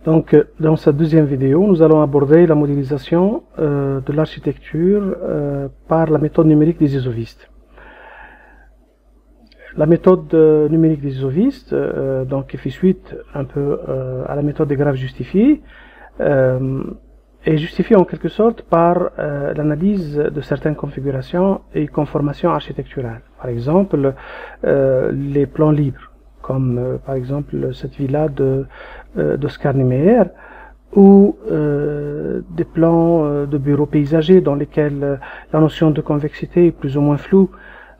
Donc, dans cette deuxième vidéo, nous allons aborder la modélisation de l'architecture par la méthode numérique des isovistes. La méthode numérique des isovistes, donc, qui fait suite un peu à la méthode des graphes justifiés, est justifiée en quelque sorte par l'analyse de certaines configurations et conformations architecturales. Par exemple, les plans libres, comme par exemple cette villa d'Oscar Niemeyer, ou des plans de bureaux paysagers dans lesquels la notion de convexité est plus ou moins floue,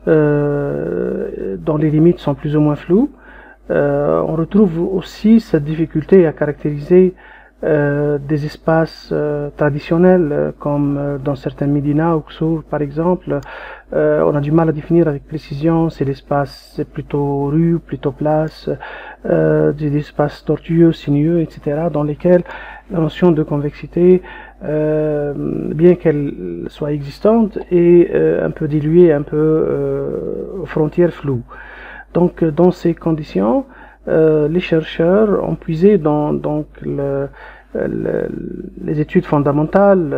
dont les limites sont plus ou moins floues. On retrouve aussi cette difficulté à caractériser des espaces traditionnels comme dans certains Médina ou Ksour par exemple. On a du mal à définir avec précision si l'espace c'est plutôt rue, plutôt place, des espaces tortueux, sinueux, etc. dans lesquels la notion de convexité, bien qu'elle soit existante, est un peu diluée, un peu aux frontières floues. Donc dans ces conditions, les chercheurs ont puisé dans les études fondamentales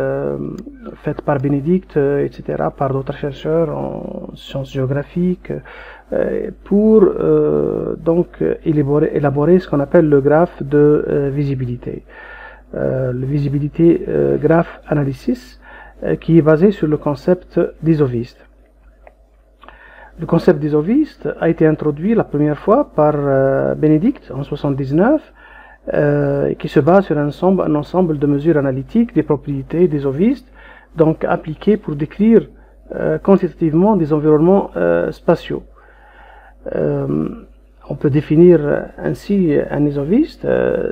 faites par Bénédicte, etc., par d'autres chercheurs en sciences géographiques, pour élaborer ce qu'on appelle le graphe de visibilité. Le visibilité graph analysis, qui est basé sur le concept d'isoviste. Le concept d'isoviste a été introduit la première fois par Bénédicte en 1979, qui se base sur un ensemble de mesures analytiques des propriétés d'isovistes, donc appliquées pour décrire quantitativement des environnements spatiaux. On peut définir ainsi un isoviste,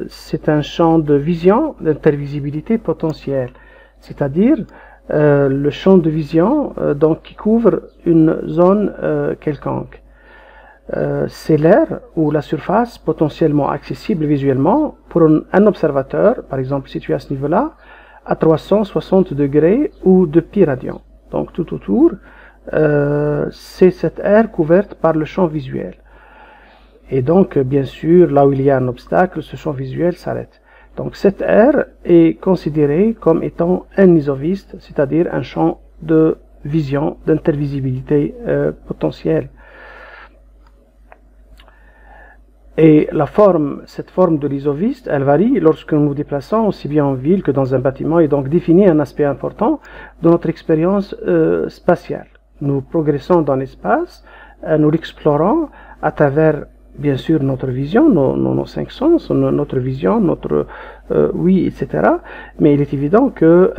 c'est un champ de vision, d'intervisibilité potentielle, c'est-à-dire le champ de vision donc qui couvre une zone quelconque. C'est l'aire ou la surface potentiellement accessible visuellement pour un observateur, par exemple situé à ce niveau-là, à 360 degrés ou de pi radian. Donc tout autour, c'est cette aire couverte par le champ visuel. Et donc, bien sûr, là où il y a un obstacle, ce champ visuel s'arrête. Donc cette aire est considérée comme étant un isoviste, c'est-à-dire un champ de vision, d'intervisibilité potentielle. Et cette forme de l'isoviste, elle varie lorsque nous nous déplaçons aussi bien en ville que dans un bâtiment, et donc définit un aspect important de notre expérience spatiale. Nous progressons dans l'espace, nous l'explorons à travers bien sûr notre vision, nos cinq sens, notre vision, notre oui, etc. Mais il est évident que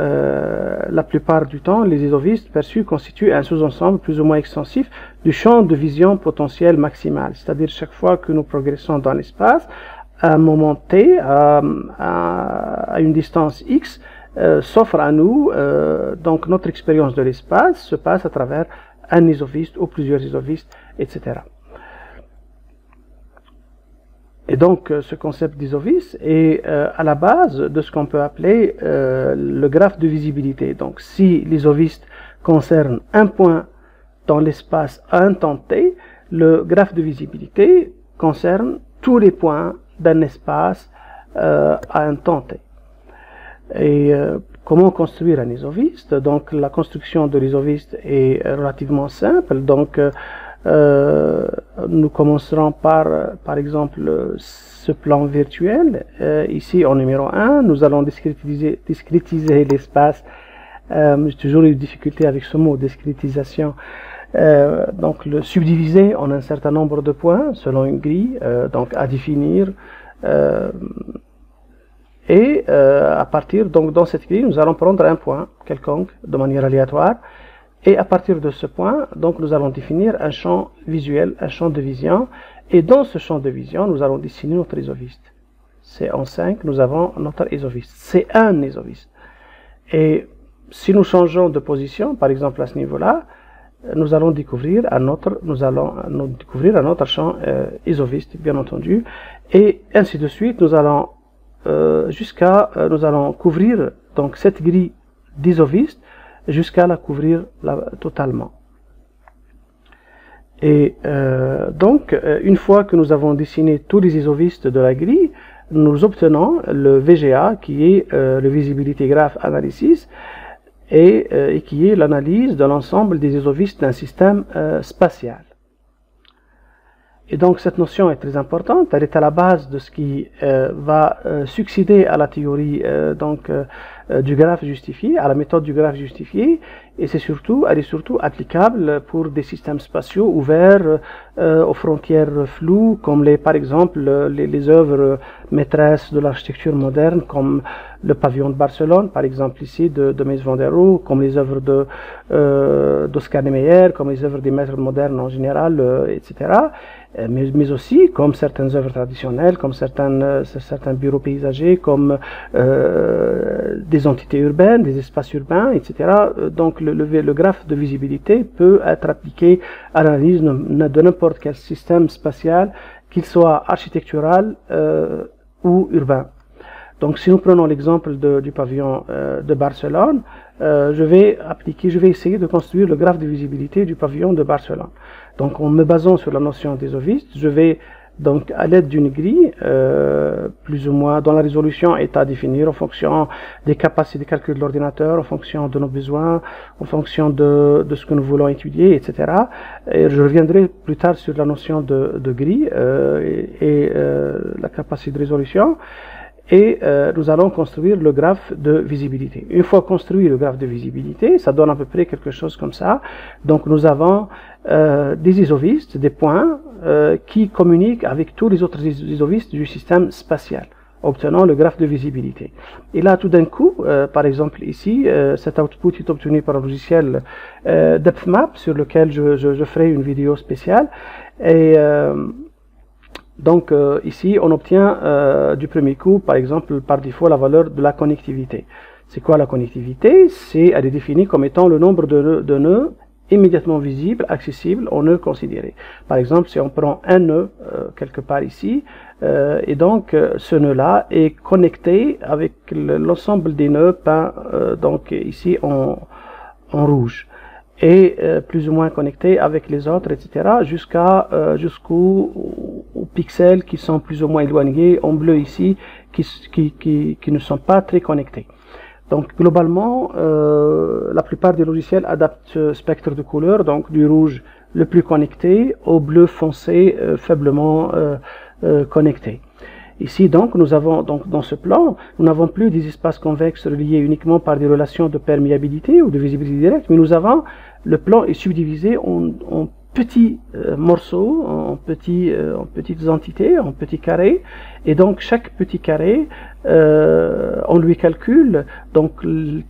la plupart du temps, les isovistes perçus constituent un sous-ensemble plus ou moins extensif du champ de vision potentiel maximal. C'est-à-dire chaque fois que nous progressons dans l'espace, à un moment t, à une distance x, s'offre à nous, donc notre expérience de l'espace se passe à travers un isoviste ou plusieurs isovistes, etc. Et donc, ce concept d'isoviste est à la base de ce qu'on peut appeler le graphe de visibilité. Donc, si l'isoviste concerne un point dans l'espace à un temps t, le graphe de visibilité concerne tous les points d'un espace à un temps t. Et comment construire un isoviste? Donc, la construction de l'isoviste est relativement simple. Donc, nous commencerons par exemple ce plan virtuel. Ici en numéro 1, nous allons discrétiser l'espace. J'ai toujours eu difficulté avec ce mot, discrétisation. Donc le subdiviser en un certain nombre de points selon une grille, donc à définir. Et à partir, donc dans cette grille, nous allons prendre un point quelconque de manière aléatoire. Et à partir de ce point, donc nous allons définir un champ visuel, un champ de vision. Et dans ce champ de vision, nous allons dessiner notre isoviste. C'est en 5, nous avons notre isoviste. C'est un isoviste. Et si nous changeons de position, par exemple à ce niveau-là, nous allons découvrir un autre champ isoviste, bien entendu. Et ainsi de suite, nous allons nous allons couvrir donc cette grille d'isovistes jusqu'à la couvrir totalement. Et donc, une fois que nous avons dessiné tous les isovistes de la grille, nous obtenons le VGA, qui est le Visibility Graph Analysis, et qui est l'analyse de l'ensemble des isovistes d'un système spatial. Et donc cette notion est très importante, elle est à la base de ce qui va succéder à la théorie du graphe justifié, à la méthode du graphe justifié, et elle est surtout applicable pour des systèmes spatiaux ouverts aux frontières floues, comme par exemple les œuvres maîtresses de l'architecture moderne, comme le pavillon de Barcelone, par exemple ici, de Mies van der Rohe, comme les œuvres d'Oscar Niemeyer, comme les œuvres des maîtres modernes en général, etc. Mais aussi comme certaines œuvres traditionnelles, comme certains bureaux paysagers, comme des entités urbaines, des espaces urbains, etc. Donc le graphe de visibilité peut être appliqué à l'analyse de n'importe quel système spatial, qu'il soit architectural ou urbain. Donc si nous prenons l'exemple du pavillon de Barcelone, je vais essayer de construire le graphe de visibilité du pavillon de Barcelone. Donc en me basant sur la notion d'isovistes, je vais donc à l'aide d'une grille, plus ou moins, dont la résolution est à définir en fonction des capacités de calcul de l'ordinateur, en fonction de nos besoins, en fonction de ce que nous voulons étudier, etc. Et je reviendrai plus tard sur la notion de grille et la capacité de résolution. Et nous allons construire le graphe de visibilité. Une fois construit le graphe de visibilité, ça donne à peu près quelque chose comme ça. Donc nous avons des isovistes, des points qui communiquent avec tous les autres isovistes du système spatial, obtenant le graphe de visibilité. Et là, tout d'un coup, par exemple ici, cet output est obtenu par un logiciel DepthMap, sur lequel je ferai une vidéo spéciale. Et donc ici, on obtient du premier coup, par exemple, par défaut, la valeur de la connectivité. C'est quoi la connectivité? Elle est définie comme étant le nombre de nœuds immédiatement visibles, accessibles aux nœuds considérés. Par exemple, si on prend un nœud quelque part ici, et donc ce nœud-là est connecté avec l'ensemble des nœuds peints donc ici en rouge, et plus ou moins connecté avec les autres, etc., jusqu'aux pixels qui sont plus ou moins éloignés en bleu ici, qui ne sont pas très connectés. Donc globalement, la plupart des logiciels adaptent ce spectre de couleurs, donc du rouge le plus connecté au bleu foncé faiblement connecté. Ici donc, nous avons dans ce plan, nous n'avons plus des espaces convexes reliés uniquement par des relations de perméabilité ou de visibilité directe, mais le plan est subdivisé en petits morceaux, en petites entités, en petits carrés, et donc chaque petit carré, on lui calcule donc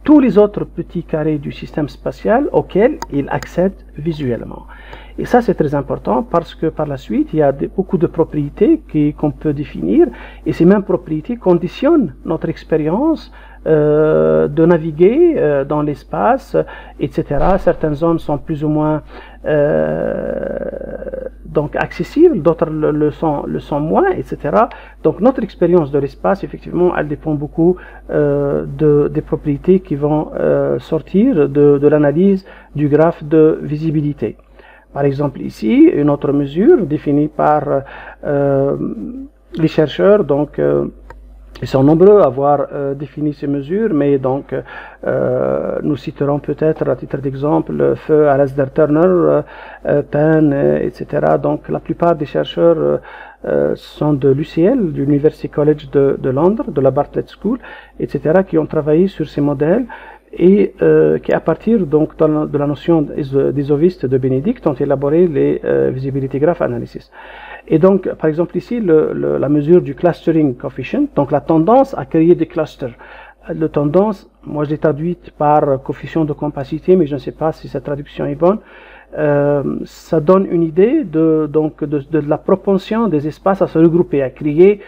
tous les autres petits carrés du système spatial auxquels il accède visuellement. Et ça c'est très important parce que par la suite il y a beaucoup de propriétés qu'on peut définir, et ces mêmes propriétés conditionnent notre expérience de naviguer dans l'espace, etc. Certaines zones sont plus ou moins donc accessibles, d'autres le sont moins, etc. Donc notre expérience de l'espace, effectivement, elle dépend beaucoup des propriétés qui vont sortir de l'analyse du graphe de visibilité. Par exemple ici, une autre mesure définie par les chercheurs, donc ils sont nombreux à avoir défini ces mesures, mais donc nous citerons peut-être à titre d'exemple Feu, Alasdair Turner, Penn, etc. Donc la plupart des chercheurs sont de l'UCL, du University College de Londres, de la Bartlett School, etc., qui ont travaillé sur ces modèles, et qui à partir donc de la notion d'isovistes de Benedict ont élaboré les Visibility Graph Analysis. Et donc par exemple ici la mesure du clustering coefficient, donc la tendance à créer des clusters. La tendance, moi je l'ai traduite par coefficient de compacité, mais je ne sais pas si cette traduction est bonne. Ça donne une idée de la propension des espaces à se regrouper, à créer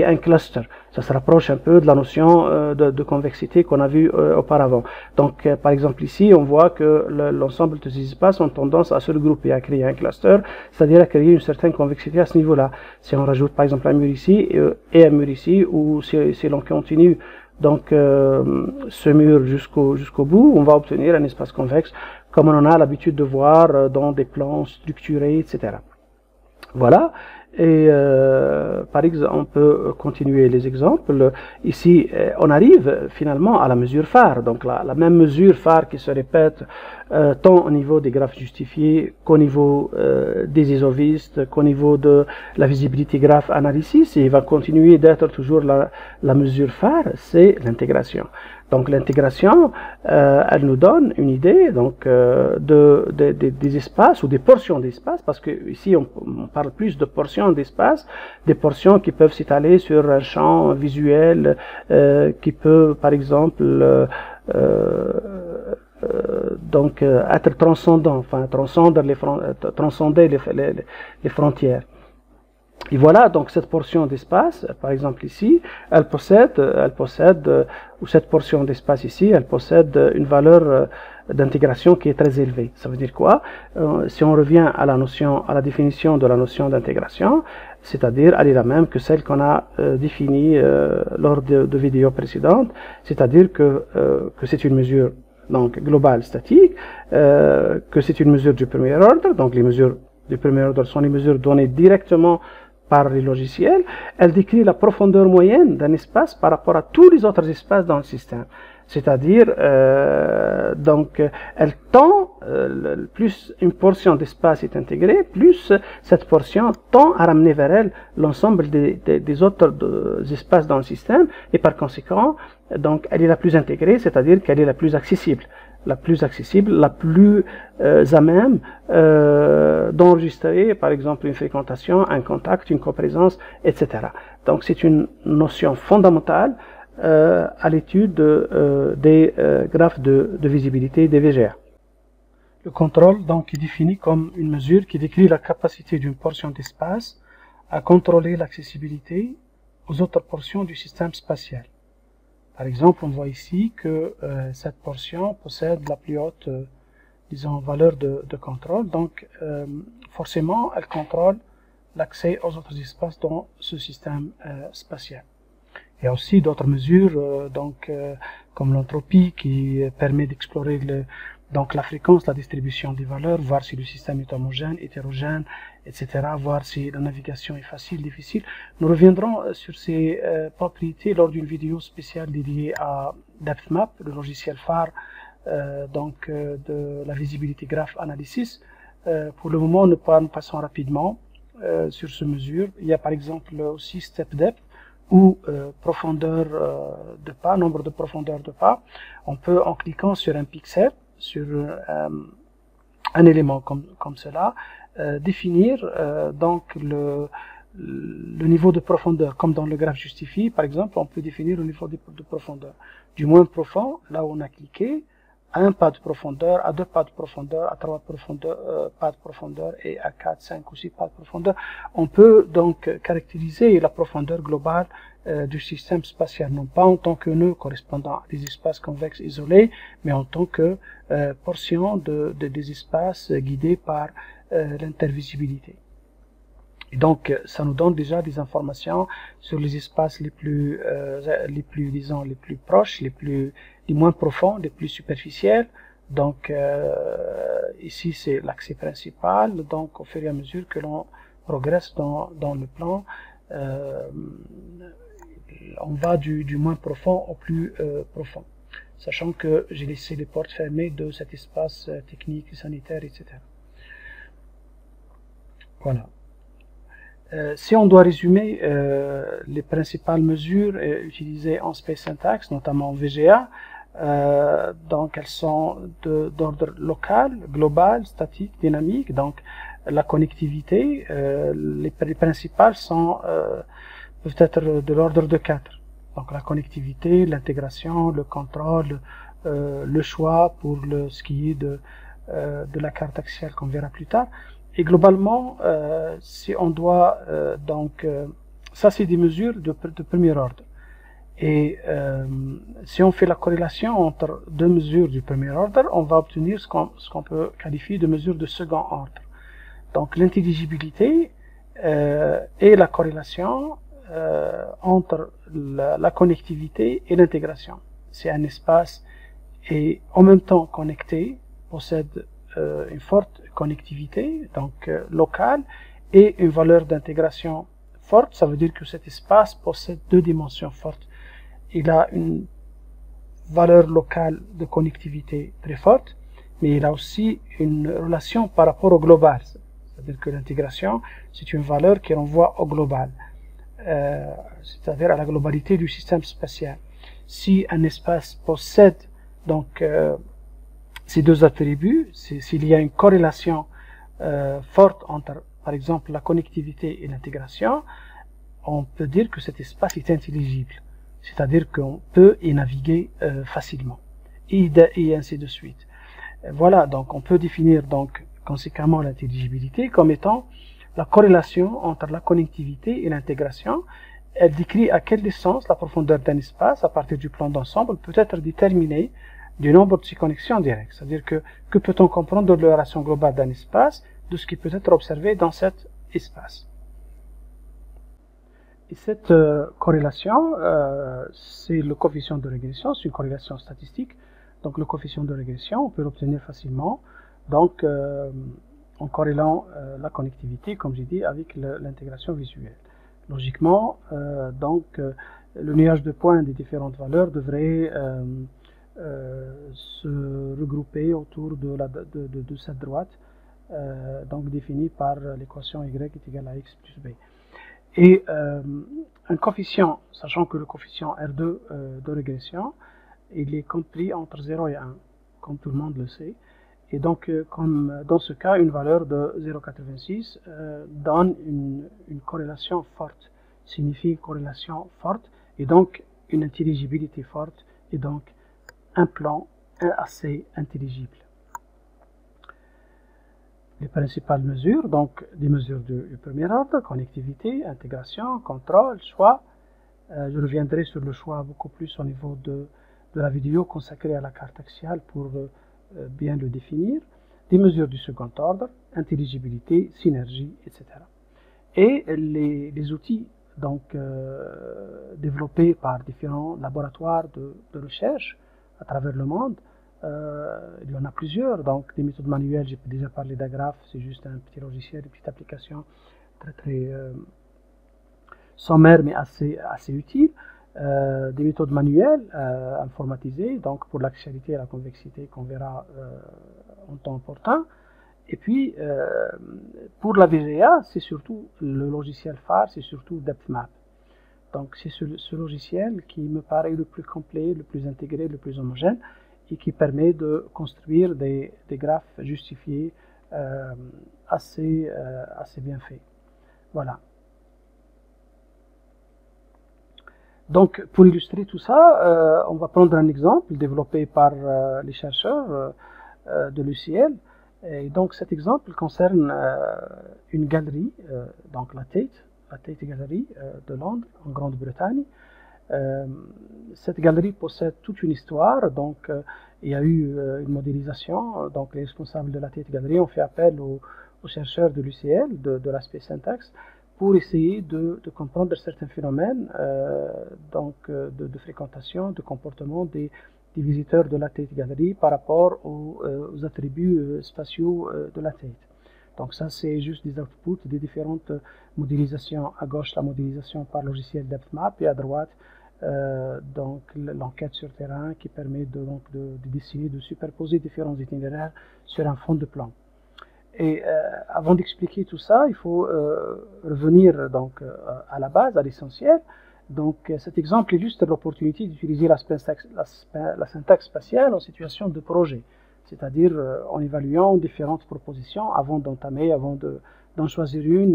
un cluster. Ça se rapproche un peu de la notion de convexité qu'on a vue auparavant. Donc par exemple ici, on voit que l'ensemble de ces espaces ont tendance à se regrouper, à créer un cluster, c'est-à-dire à créer une certaine convexité à ce niveau-là. Si on rajoute par exemple un mur ici et un mur ici, ou si l'on continue donc ce mur jusqu'au bout, on va obtenir un espace convexe comme on en a l'habitude de voir dans des plans structurés, etc. Voilà. Et par exemple, on peut continuer les exemples. Ici, on arrive finalement à la mesure phare. Donc la même mesure phare qui se répète tant au niveau des graphes justifiés qu'au niveau des isovistes, qu'au niveau de la visibilité graph analysis. Et il va continuer d'être toujours la mesure phare, c'est l'intégration. Donc l'intégration, elle nous donne une idée donc des espaces ou des portions d'espace, parce que ici on parle plus de portions d'espace, des portions qui peuvent s'étaler sur un champ visuel qui peut par exemple donc être transcendant, enfin transcender les frontières. Et voilà, donc cette portion d'espace, par exemple ici, elle possède, ou cette portion d'espace ici, elle possède une valeur d'intégration qui est très élevée. Ça veut dire quoi? Si on revient à la définition de la notion d'intégration, c'est-à-dire elle est la même que celle qu'on a définie lors de vidéos précédentes, c'est-à-dire que c'est une mesure donc globale statique, que c'est une mesure du premier ordre, donc les mesures du premier ordre sont les mesures données directement par les logiciels. Elle décrit la profondeur moyenne d'un espace par rapport à tous les autres espaces dans le système. C'est-à-dire, donc, elle tend, plus une portion d'espace est intégrée, plus cette portion tend à ramener vers elle l'ensemble des autres espaces dans le système, et par conséquent, donc, elle est la plus intégrée, c'est-à-dire qu'elle est la plus accessible. La plus à même d'enregistrer, par exemple, une fréquentation, un contact, une coprésence, etc. Donc, c'est une notion fondamentale à l'étude des graphes de visibilité des VGA. Le contrôle, donc, est défini comme une mesure qui décrit la capacité d'une portion d'espace à contrôler l'accessibilité aux autres portions du système spatial. Par exemple, on voit ici que cette portion possède la plus haute, disons, valeur de contrôle. Donc, forcément, elle contrôle l'accès aux autres espaces dans ce système spatial. Il y a aussi d'autres mesures, comme l'entropie, qui permet d'explorer donc la fréquence, la distribution des valeurs, voir si le système est homogène, hétérogène, etc., voir si la navigation est facile, difficile. Nous reviendrons sur ces propriétés lors d'une vidéo spéciale dédiée à DepthMap, le logiciel phare de la visibilité graph analysis. Pour le moment, nous passons rapidement sur ces mesures. Il y a par exemple aussi step depth, ou profondeur de pas, nombre de profondeurs de pas. On peut, en cliquant sur un pixel, sur un élément comme cela, définir donc le niveau de profondeur. Comme dans le graphe justifié, par exemple, on peut définir le niveau de profondeur. Du moins profond, là où on a cliqué, à un pas de profondeur, à deux pas de profondeur, à trois pas de profondeur, et à 4, 5 ou 6 pas de profondeur. On peut donc caractériser la profondeur globale du système spatial, non pas en tant que nœud correspondant à des espaces convexes isolés, mais en tant que portion des espaces guidés par l'intervisibilité. Et donc, ça nous donne déjà des informations sur les espaces les plus proches, les moins profonds, les plus superficiels. Donc, ici, c'est l'accès principal. Donc, au fur et à mesure que l'on progresse dans le plan, on va du moins profond au plus profond. Sachant que j'ai laissé les portes fermées de cet espace technique, sanitaire, etc. Voilà. Si on doit résumer les principales mesures utilisées en Space Syntax, notamment en VGA, donc elles sont d'ordre local, global, statique, dynamique. Donc la connectivité, les principales peuvent être de l'ordre de 4. Donc la connectivité, l'intégration, le contrôle, le choix pour ce qui est de la carte axiale qu'on verra plus tard. Et globalement, si on doit ça c'est des mesures de premier ordre. Et si on fait la corrélation entre deux mesures du premier ordre, on va obtenir ce qu'on peut qualifier de mesures de second ordre. Donc l'intelligibilité et la corrélation entre la connectivité et l'intégration. C'est un espace et en même temps connecté, possède une forte connectivité, donc locale, et une valeur d'intégration forte. Ça veut dire que cet espace possède deux dimensions fortes. Il a une valeur locale de connectivité très forte, mais il a aussi une relation par rapport au global. C'est-à-dire que l'intégration, c'est une valeur qui renvoie au global, c'est-à-dire à la globalité du système spatial. Si un espace possède donc ces deux attributs, s'il y a une corrélation forte entre, par exemple, la connectivité et l'intégration, on peut dire que cet espace est intelligible. C'est-à-dire qu'on peut y naviguer facilement, et ainsi de suite. Voilà, donc on peut définir donc conséquemment l'intelligibilité comme étant la corrélation entre la connectivité et l'intégration. Elle décrit à quelle distance la profondeur d'un espace à partir du plan d'ensemble peut être déterminée du nombre de ses connexions directes. C'est-à-dire que peut-on comprendre de la relation globale d'un espace de ce qui peut être observé dans cet espace. Et cette corrélation, c'est le coefficient de régression, c'est une corrélation statistique. Donc le coefficient de régression, on peut l'obtenir facilement, donc en corrélant la connectivité, comme j'ai dit, avec l'intégration visuelle. Logiquement, le nuage de points des différentes valeurs devrait se regrouper autour de cette droite, donc définie par l'équation y est égale à x plus b. Et un coefficient, sachant que le coefficient R2 de régression, il est compris entre 0 et 1, comme tout le monde le sait. Et donc, comme dans ce cas, une valeur de 0,86 donne une corrélation forte, signifie une corrélation forte, et donc une intelligibilité forte, et donc un plan assez intelligible. Les principales mesures, donc des mesures du premier ordre, connectivité, intégration, contrôle, choix. Je reviendrai sur le choix beaucoup plus au niveau de la vidéo consacrée à la carte axiale pour bien le définir. Des mesures du second ordre, intelligibilité, synergie, etc. Et les outils donc développés par différents laboratoires de recherche à travers le monde. Il y en a plusieurs, donc des méthodes manuelles, j'ai déjà parlé d'Agraph, c'est juste un petit logiciel, une petite application très sommaire mais assez utile. Des méthodes manuelles informatisées, donc pour l'axialité et la convexité qu'on verra en temps opportun. Et puis pour la VGA, c'est surtout le logiciel phare, c'est surtout DepthMap. Donc c'est ce logiciel qui me paraît le plus complet, le plus intégré, le plus homogène, et qui permet de construire des graphes justifiés assez bien faits. Voilà. Donc, pour illustrer tout ça, on va prendre un exemple développé par les chercheurs de l'UCL. Et donc, cet exemple concerne une galerie, donc la Tate Gallery de Londres, en Grande-Bretagne. Cette galerie possède toute une histoire, donc il y a eu une modélisation, donc les responsables de la Tate Gallery ont fait appel aux chercheurs de l'UCL, de l'aspect syntaxe, pour essayer de comprendre certains phénomènes de fréquentation, de comportement des visiteurs de la Tate Gallery par rapport aux attributs spatiaux de la Tate. Donc ça, c'est juste des outputs des différentes modélisations. À gauche, la modélisation par logiciel DepthMap, et à droite, donc l'enquête sur terrain qui permet de dessiner, de superposer différents itinéraires sur un fond de plan. Et avant d'expliquer tout ça, il faut revenir donc à la base, à l'essentiel. Donc cet exemple illustre l'opportunité d'utiliser la syntaxe spatiale en situation de projet, c'est-à-dire en évaluant différentes propositions avant d'entamer, avant d'en choisir une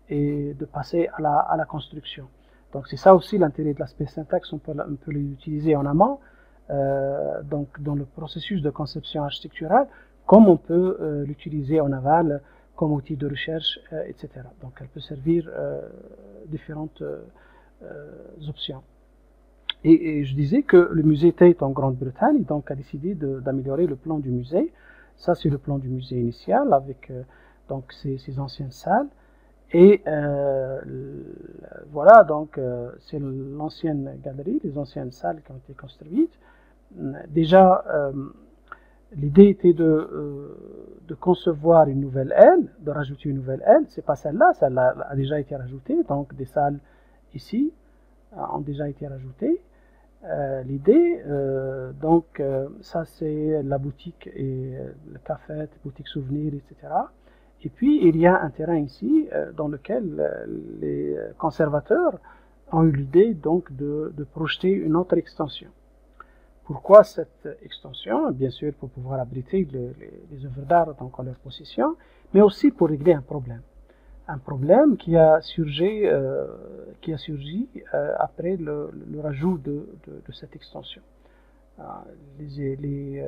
et de passer à la construction. Donc c'est ça aussi l'intérêt de l'aspect syntaxe, on peut l'utiliser en amont, donc dans le processus de conception architecturale, comme on peut l'utiliser en aval comme outil de recherche, etc. Donc elle peut servir différentes options. Et je disais que le musée Tate en Grande-Bretagne donc a décidé d'améliorer le plan du musée. Ça c'est le plan du musée initial avec donc ces anciennes salles. Et voilà, donc c'est l'ancienne galerie, les anciennes salles qui ont été construites. Déjà, L'idée était de concevoir une nouvelle aile, de rajouter une nouvelle aile. C'est pas celle-là, celle-là a déjà été rajoutée, donc des salles ici ont déjà été rajoutées. L'idée, ça c'est la boutique et le café, boutique souvenir, etc. Et puis il y a un terrain ici dans lequel les conservateurs ont eu l'idée donc de projeter une autre extension. Pourquoi cette extension? Bien sûr pour pouvoir abriter les œuvres d'art donc en leur possession, mais aussi pour régler un problème. Un problème qui a surgi après le rajout de cette extension. Les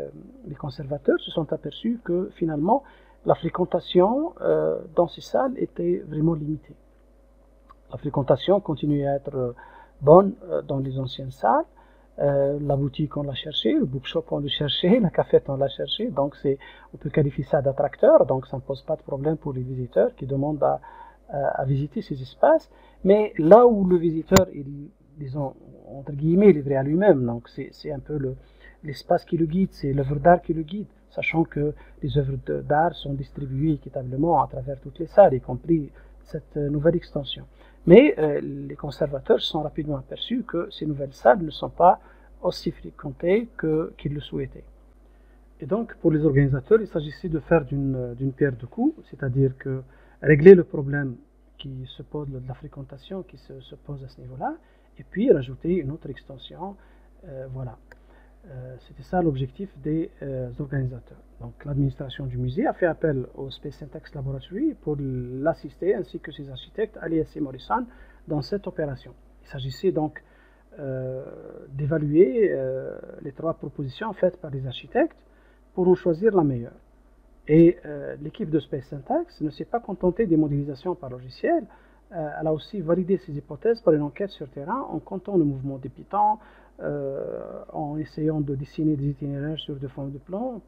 conservateurs se sont aperçus que finalement la fréquentation dans ces salles était vraiment limitée. La fréquentation continuait à être bonne dans les anciennes salles. La boutique on l'a cherché, le bookshop on l'a cherché, la cafette on l'a cherché, donc on peut qualifier ça d'attracteur, donc ça ne pose pas de problème pour les visiteurs qui demandent à visiter ces espaces, mais là où le visiteur, disons, entre guillemets, livré à lui-même, donc c'est un peu l'espace qui le guide, c'est l'œuvre d'art qui le guide, sachant que les œuvres d'art sont distribuées équitablement à travers toutes les salles, y compris cette nouvelle extension. Mais les conservateurs se sont rapidement aperçus que ces nouvelles salles ne sont pas aussi fréquentées qu'ils le souhaitaient. Et donc, pour les organisateurs, il s'agissait de faire d'une pierre deux coups, c'est-à-dire que régler le problème qui se pose de la fréquentation qui se pose à ce niveau-là, et puis rajouter une autre extension. Voilà. C'était ça l'objectif des organisateurs. Donc l'administration du musée a fait appel au Space Syntax Laboratory pour l'assister, ainsi que ses architectes Alias et Morrison, dans cette opération. Il s'agissait donc d'évaluer les trois propositions faites par les architectes pour en choisir la meilleure. Et l'équipe de Space Syntax ne s'est pas contentée des modélisations par logiciel, elle a aussi validé ses hypothèses par une enquête sur terrain en comptant le mouvement des pitons, en essayant de dessiner des itinéraires sur des formes de plan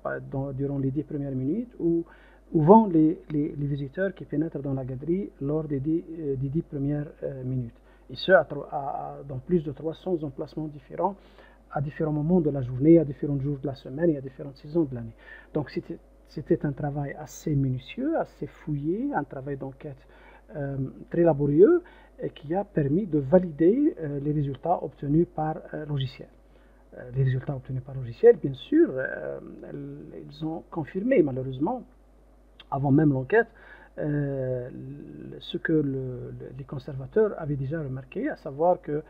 durant les 10 premières minutes, où vont les visiteurs qui pénètrent dans la galerie lors des 10 premières minutes. Et ce, dans plus de 300 emplacements différents, à différents moments de la journée, à différents jours de la semaine et à différentes saisons de l'année. Donc c'était un travail assez minutieux, assez fouillé, un travail d'enquête très laborieux et qui a permis de valider les résultats obtenus par logiciel. Les résultats obtenus par logiciel, bien sûr, ils ont confirmé malheureusement, avant même l'enquête, ce que les conservateurs avaient déjà remarqué, à savoir que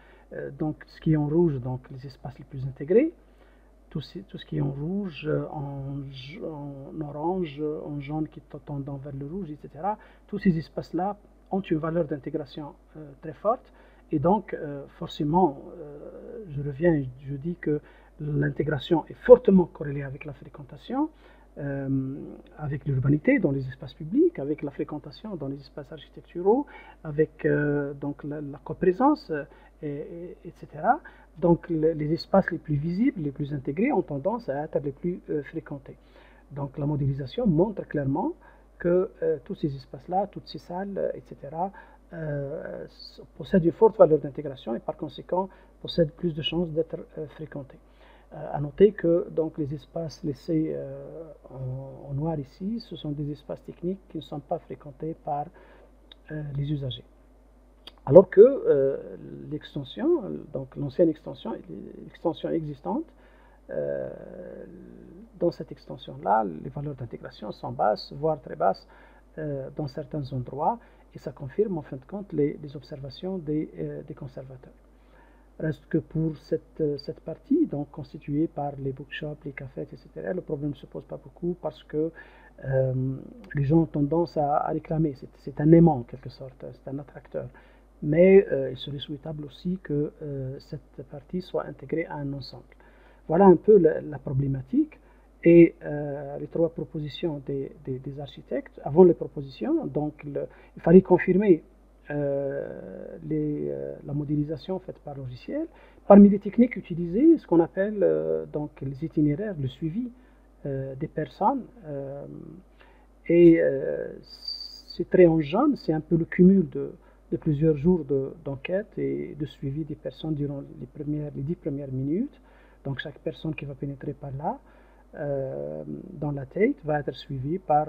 donc, ce qui est en rouge, donc les espaces les plus intégrés, tout ce qui est en rouge, en orange, en jaune qui tendant vers le rouge, etc., tous ces espaces-là ont une valeur d'intégration très forte. Et donc, forcément, je reviens et je dis que l'intégration est fortement corrélée avec la fréquentation, avec l'urbanité dans les espaces publics, avec la fréquentation dans les espaces architecturaux, avec donc la coprésence, etc. Donc les espaces les plus visibles, les plus intégrés ont tendance à être les plus fréquentés. Donc la modélisation montre clairement que tous ces espaces-là, toutes ces salles, etc., possèdent une forte valeur d'intégration et par conséquent possèdent plus de chances d'être fréquentés. À noter que donc, les espaces laissés en noir ici, ce sont des espaces techniques qui ne sont pas fréquentés par les usagers. Alors que l'extension, donc l'ancienne extension, l'extension existante, dans cette extension-là, les valeurs d'intégration sont basses, voire très basses dans certains endroits, et ça confirme en fin de compte les observations des conservateurs. Reste que pour cette partie, donc constituée par les bookshops, les cafés, etc., le problème ne se pose pas beaucoup parce que les gens ont tendance à réclamer. C'est un aimant en quelque sorte, c'est un attracteur. Mais il serait souhaitable aussi que cette partie soit intégrée à un ensemble. Voilà un peu la problématique et les trois propositions des architectes. Avant les propositions, donc il fallait confirmer la modélisation faite par logiciel. Parmi les techniques utilisées, ce qu'on appelle donc les itinéraires, le suivi des personnes. C'est très en jaune, c'est un peu le cumul de plusieurs jours d'enquête et de suivi des personnes durant les 10 premières minutes. Donc chaque personne qui va pénétrer par là dans la tête va être suivie par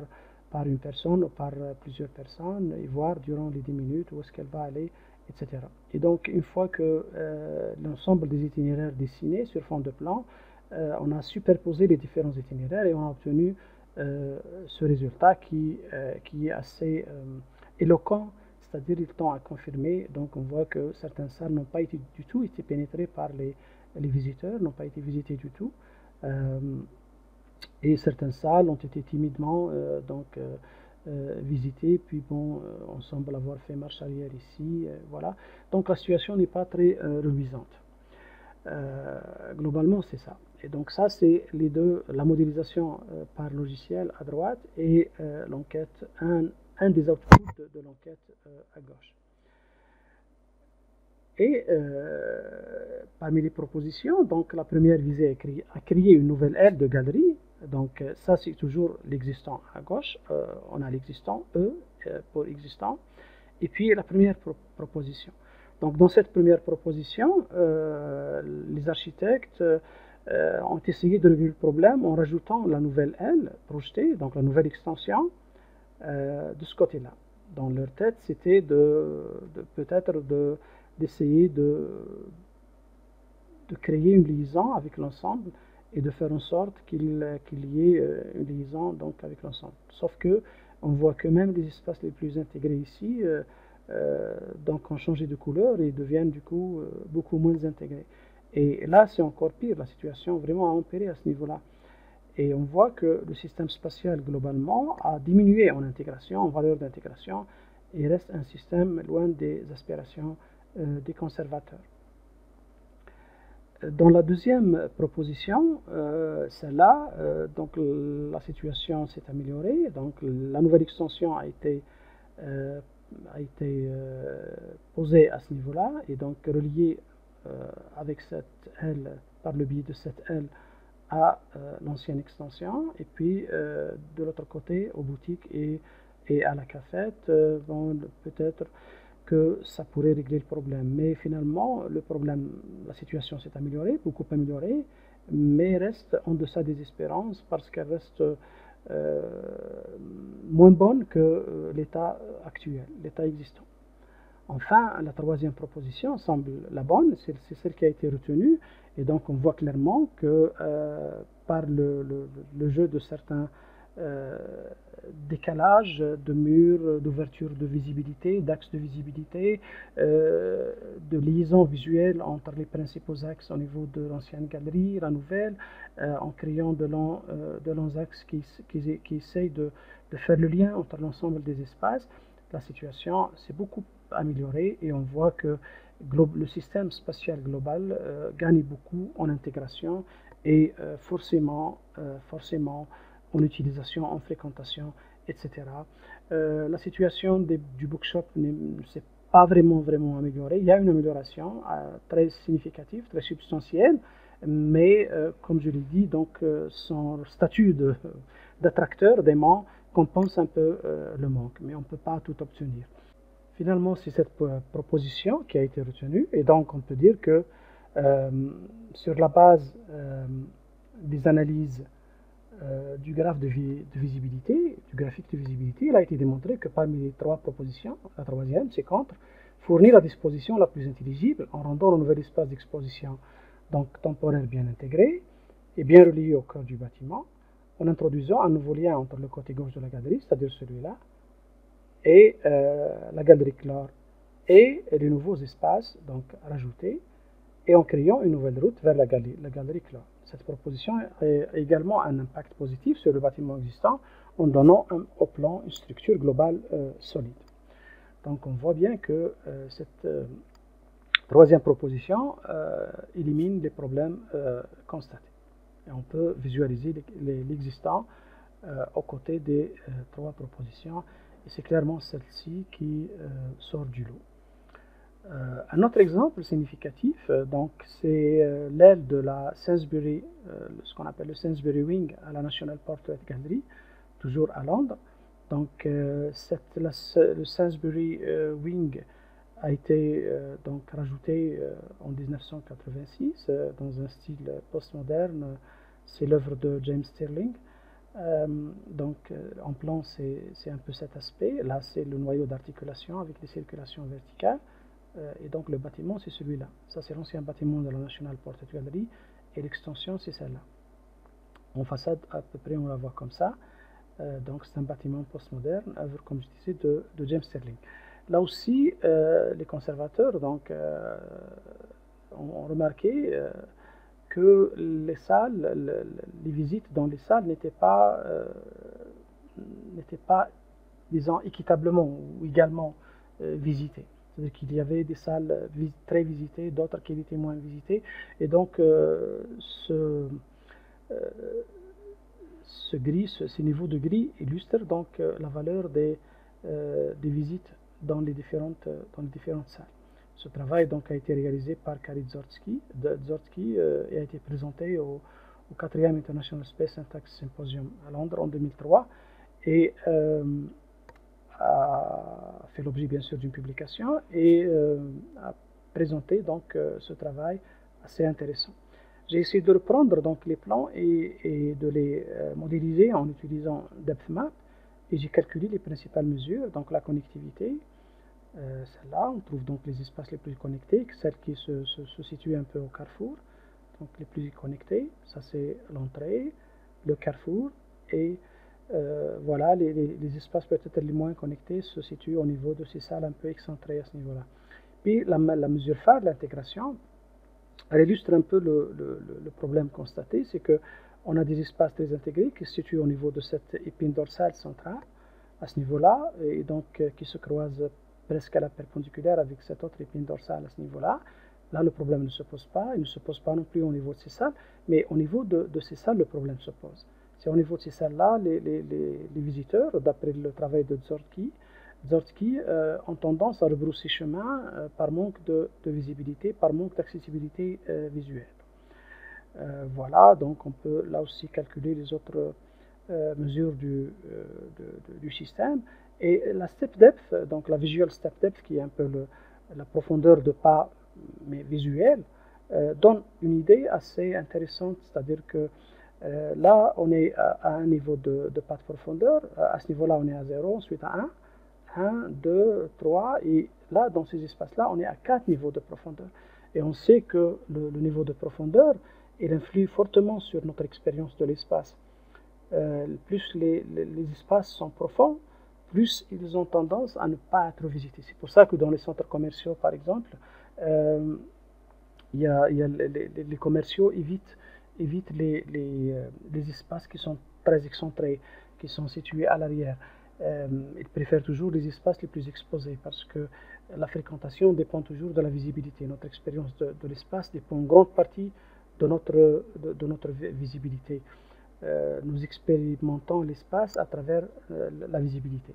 une personne ou par plusieurs personnes et voir durant les 10 minutes où est-ce qu'elle va aller, etc. Et donc, une fois que l'ensemble des itinéraires dessinés sur fond de plan, on a superposé les différents itinéraires et on a obtenu ce résultat qui est assez éloquent, c'est-à-dire il tend à confirmer. Donc, on voit que certaines salles n'ont pas été du tout été pénétrées par les visiteurs, n'ont pas été visitées du tout. Et certaines salles ont été timidement visitées, puis bon, on semble avoir fait marche arrière ici, voilà. Donc la situation n'est pas très reluisante. Globalement, c'est ça. Et donc ça, c'est les deux, la modélisation par logiciel à droite et l'enquête, un des outputs de l'enquête à gauche. Et parmi les propositions, donc la première visait à créer une nouvelle aire de galerie. Donc ça, c'est toujours l'existant à gauche. On a l'existant, E pour existant. Et puis la première proposition. Donc dans cette première proposition, les architectes ont essayé de régler le problème en rajoutant la nouvelle aile projetée, donc la nouvelle extension, de ce côté-là. Dans leur tête, c'était peut-être d'essayer de créer une liaison avec l'ensemble et de faire en sorte qu'il y ait une liaison donc, avec l'ensemble. Sauf que on voit que même les espaces les plus intégrés ici donc ont changé de couleur et deviennent du coup beaucoup moins intégrés. Et là, c'est encore pire, la situation vraiment a empiré à ce niveau-là. Et on voit que le système spatial globalement a diminué en intégration, en valeur d'intégration, et reste un système loin des aspirations des conservateurs. Dans la deuxième proposition, celle-là, donc la situation s'est améliorée, donc la nouvelle extension a été posée à ce niveau-là et donc reliée avec cette aile, par le biais de cette aile à l'ancienne extension, et puis de l'autre côté aux boutiques et à la cafette, bon, peut-être que ça pourrait régler le problème. Mais finalement, le problème, la situation s'est améliorée, beaucoup améliorée, mais reste en deçà des espérances parce qu'elle reste moins bonne que l'état actuel, l'état existant. Enfin, la troisième proposition semble la bonne, c'est celle qui a été retenue, et donc on voit clairement que par le jeu de certains décalages de murs, d'ouverture de visibilité, d'axes de visibilité, de liaison visuelle entre les principaux axes au niveau de l'ancienne galerie, la nouvelle, en créant de longs axes qui essayent de faire le lien entre l'ensemble des espaces. La situation s'est beaucoup améliorée et on voit que le système spatial global gagne beaucoup en intégration et forcément en utilisation, en fréquentation, etc. La situation du bookshop ne s'est pas vraiment améliorée. Il y a une amélioration très significative, très substantielle, mais comme je l'ai dit, donc son statut d'attracteur d'aimant compense un peu le manque, mais on ne peut pas tout obtenir. Finalement, c'est cette proposition qui a été retenue, et donc on peut dire que sur la base des analyses du graphe de visibilité, du graphique de visibilité, il a été démontré que parmi les trois propositions, la troisième, c'est contre, fournir la disposition la plus intelligible en rendant le nouvel espace d'exposition donc temporaire bien intégré et bien relié au cœur du bâtiment, en introduisant un nouveau lien entre le côté gauche de la galerie, c'est-à-dire celui-là, et la galerie Clore, et les nouveaux espaces donc rajoutés, et en créant une nouvelle route vers la galerie Clore. Cette proposition a également un impact positif sur le bâtiment existant en donnant au plan une structure globale solide. Donc on voit bien que cette troisième proposition élimine les problèmes constatés. Et on peut visualiser l'existant aux côtés des trois propositions, et c'est clairement celle-ci qui sort du lot. Un autre exemple significatif, donc c'est l'aile de la Sainsbury, ce qu'on appelle le Sainsbury Wing à la National Portrait Gallery, toujours à Londres. Donc le Sainsbury Wing a été donc rajouté en 1986 dans un style postmoderne c'est l'œuvre de James Stirling. En plan, c'est un peu cet aspect. Là, c'est le noyau d'articulation avec les circulations verticales. Et donc, le bâtiment, c'est celui-là. Ça, c'est l'ancien bâtiment de la National Portrait Gallery. Et l'extension, c'est celle-là. En façade, à peu près, on la voit comme ça. Donc, c'est un bâtiment postmoderne, œuvre, comme je disais, de James Stirling. Là aussi, les conservateurs ont remarqué que les salles, les visites dans les salles n'étaient pas, disons, équitablement ou également visitées. C'est-à-dire qu'il y avait des salles très visitées, d'autres qui étaient moins visitées. Et donc, ces niveaux de gris illustrent donc la valeur des visites dans les différentes salles. Ce travail donc a été réalisé par Kari Dzorsky et a été présenté au 4e International Space Syntax Symposium à Londres en 2003 et a fait l'objet bien sûr d'une publication et a présenté donc ce travail assez intéressant. J'ai essayé de reprendre donc les plans et de les modéliser en utilisant DepthMap et j'ai calculé les principales mesures, donc la connectivité. Celle-là, on trouve donc les espaces les plus connectés, celles qui se situent un peu au carrefour, donc les plus connectés, ça c'est l'entrée, le carrefour, et voilà, les espaces peut-être les moins connectés se situent au niveau de ces salles un peu excentrées à ce niveau-là. Puis la mesure phare, l'intégration, elle illustre un peu le problème constaté, c'est qu'on a des espaces très intégrés qui se situent au niveau de cette épine dorsale centrale, à ce niveau-là, et donc qui se croisent presque à la perpendiculaire avec cette autre épine dorsale à ce niveau-là. Là, le problème ne se pose pas. Il ne se pose pas non plus au niveau de ces salles, mais au niveau de ces salles, le problème se pose. C'est au niveau de ces salles-là, les visiteurs, d'après le travail de Dzorsky ont tendance à rebrousser chemin par manque de visibilité, par manque d'accessibilité visuelle. Voilà, donc on peut là aussi calculer les autres mesures du système. Et la step depth, donc la visual step depth, qui est un peu la profondeur de pas, mais visuelle, donne une idée assez intéressante, c'est-à-dire que là, on est à un niveau de pas de profondeur, à ce niveau-là, on est à 0, ensuite à 1, 2, 3, et là, dans ces espaces-là, on est à 4 niveaux de profondeur. Et on sait que le niveau de profondeur, il influe fortement sur notre expérience de l'espace. Plus les espaces sont profonds, plus ils ont tendance à ne pas être visités. C'est pour ça que dans les centres commerciaux, par exemple, les commerciaux évitent les espaces qui sont très excentrés, qui sont situés à l'arrière. Ils préfèrent toujours les espaces les plus exposés parce que la fréquentation dépend toujours de la visibilité. Notre expérience de l'espace dépend en grande partie de notre visibilité. Nous expérimentons l'espace à travers la visibilité.